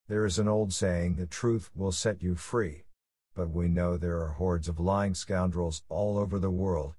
There is an old saying, the truth will set you free. But we know there are hordes of lying scoundrels all over the world.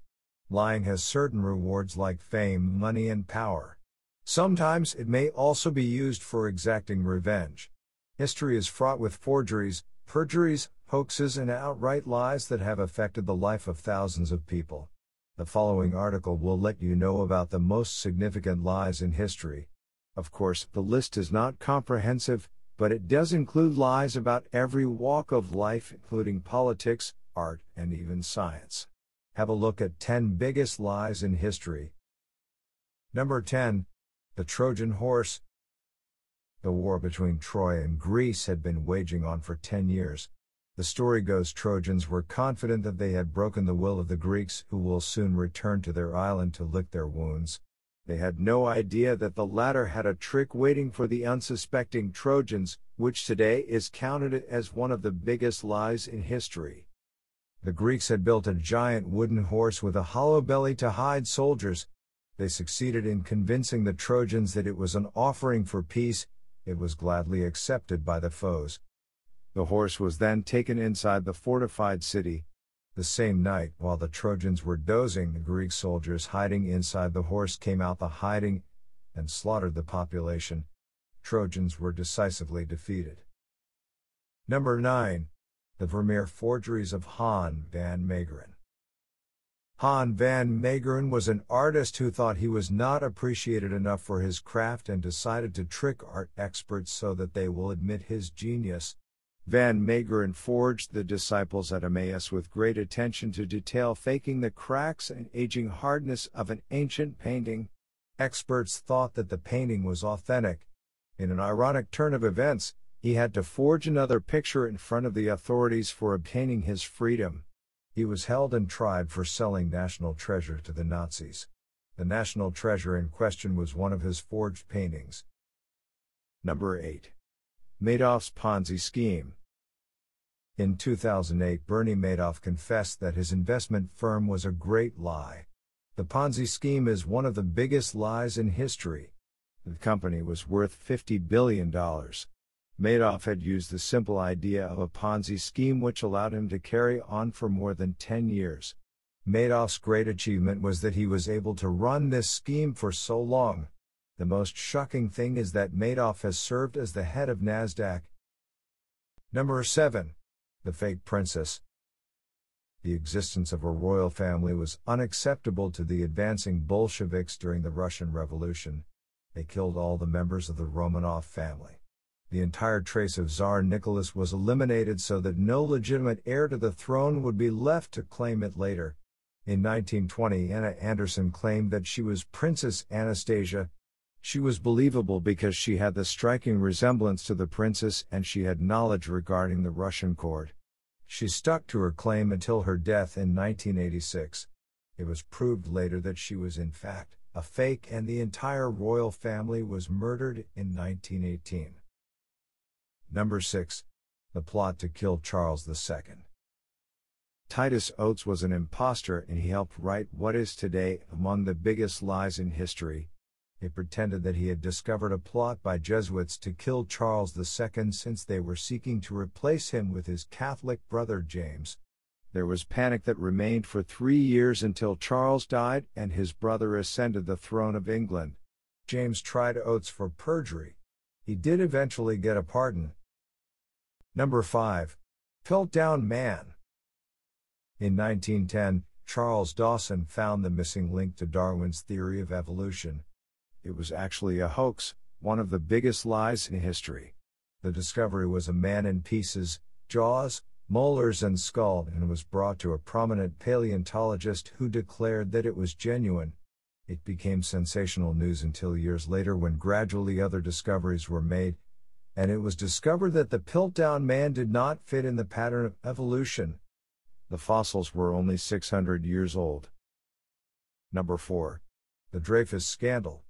Lying has certain rewards like fame, money, and power. Sometimes it may also be used for exacting revenge. History is fraught with forgeries, perjuries, hoaxes, and outright lies that have affected the life of thousands of people. The following article will let you know about the most significant lies in history. Of course, the list is not comprehensive, but it does include lies about every walk of life, including politics, art, and even science. Have a look at 10 biggest lies in history. Number 10. The Trojan Horse. The war between Troy and Greece had been waging on for 10 years. The story goes Trojans were confident that they had broken the will of the Greeks, who will soon return to their island to lick their wounds. They had no idea that the latter had a trick waiting for the unsuspecting Trojans, which today is counted as one of the biggest lies in history. The Greeks had built a giant wooden horse with a hollow belly to hide soldiers. They succeeded in convincing the Trojans that it was an offering for peace. It was gladly accepted by the foes. The horse was then taken inside the fortified city. The same night, while the Trojans were dozing, the Greek soldiers hiding inside the horse came out the hiding and slaughtered the population. Trojans were decisively defeated. Number 9. The Vermeer Forgeries of Han van Meegeren. Han van Meegeren was an artist who thought he was not appreciated enough for his craft and decided to trick art experts so that they will admit his genius. Van Meegeren forged the disciples at Emmaus with great attention to detail, faking the cracks and aging hardness of an ancient painting. Experts thought that the painting was authentic. In an ironic turn of events, he had to forge another picture in front of the authorities for obtaining his freedom. He was held and tried for selling national treasure to the Nazis. The national treasure in question was one of his forged paintings. Number 8. Madoff's Ponzi scheme. In 2008, Bernie Madoff confessed that his investment firm was a great lie. The Ponzi scheme is one of the biggest lies in history. The company was worth $50 billion. Madoff had used the simple idea of a Ponzi scheme which allowed him to carry on for more than 10 years. Madoff's great achievement was that he was able to run this scheme for so long. The most shocking thing is that Madoff has served as the head of Nasdaq. Number 7. The Fake Princess. The existence of a royal family was unacceptable to the advancing Bolsheviks during the Russian Revolution. They killed all the members of the Romanov family. The entire trace of Tsar Nicholas was eliminated so that no legitimate heir to the throne would be left to claim it later. In 1920, Anna Anderson claimed that she was Princess Anastasia. She was believable because she had the striking resemblance to the princess and she had knowledge regarding the Russian court. She stuck to her claim until her death in 1986. It was proved later that she was in fact a fake and the entire royal family was murdered in 1918. Number 6. The plot to kill Charles II. Titus Oates was an imposter and he helped write what is today among the biggest lies in history. He pretended that he had discovered a plot by Jesuits to kill Charles II since they were seeking to replace him with his Catholic brother James. There was panic that remained for 3 years until Charles died and his brother ascended the throne of England. James tried Oates for perjury. He did eventually get a pardon. Number 5. Piltdown Man. In 1910, Charles Dawson found the missing link to Darwin's theory of evolution. It was actually a hoax, one of the biggest lies in history. The discovery was a man in pieces, jaws, molars and skull, and was brought to a prominent paleontologist who declared that it was genuine. It became sensational news until years later when gradually other discoveries were made, and it was discovered that the Piltdown Man did not fit in the pattern of evolution. The fossils were only 600 years old. Number 4. The Dreyfus Scandal.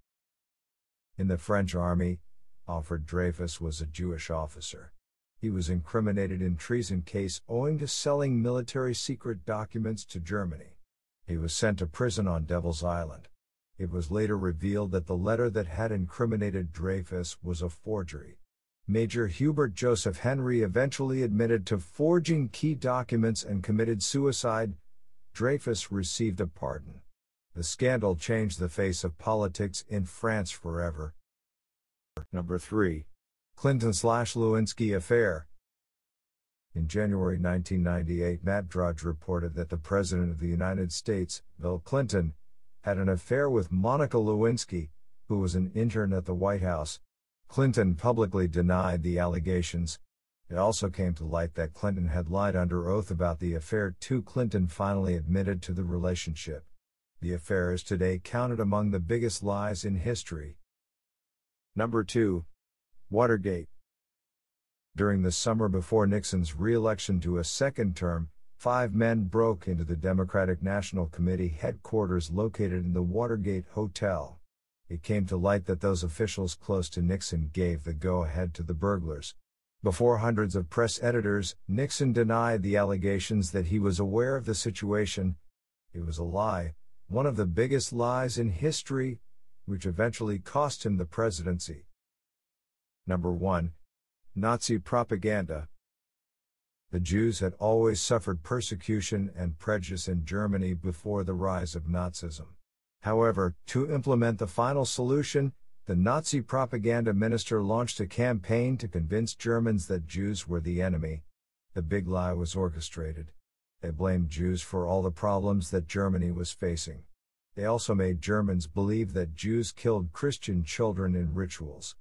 In the French army, Alfred Dreyfus was a Jewish officer. He was incriminated in treason case owing to selling military secret documents to Germany. He was sent to prison on Devil's Island. It was later revealed that the letter that had incriminated Dreyfus was a forgery. Major Hubert Joseph Henry eventually admitted to forging key documents and committed suicide. Dreyfus received a pardon. The scandal changed the face of politics in France forever. Number 3. Clinton/Lewinsky affair. In January 1998, Matt Drudge reported that the President of the United States, Bill Clinton, had an affair with Monica Lewinsky, who was an intern at the White House. Clinton publicly denied the allegations. It also came to light that Clinton had lied under oath about the affair too. Clinton finally admitted to the relationship. The affair is today counted among the biggest lies in history. Number 2. Watergate. During the summer before Nixon's re-election to a second term, 5 men broke into the Democratic National Committee headquarters located in the Watergate Hotel. It came to light that those officials close to Nixon gave the go-ahead to the burglars. Before hundreds of press editors, Nixon denied the allegations that he was aware of the situation. It was a lie, one of the biggest lies in history, which eventually cost him the presidency. Number 1. Nazi propaganda. The Jews had always suffered persecution and prejudice in Germany before the rise of Nazism. However, to implement the final solution, the Nazi propaganda minister launched a campaign to convince Germans that Jews were the enemy. The big lie was orchestrated. They blamed Jews for all the problems that Germany was facing. They also made Germans believe that Jews killed Christian children in rituals.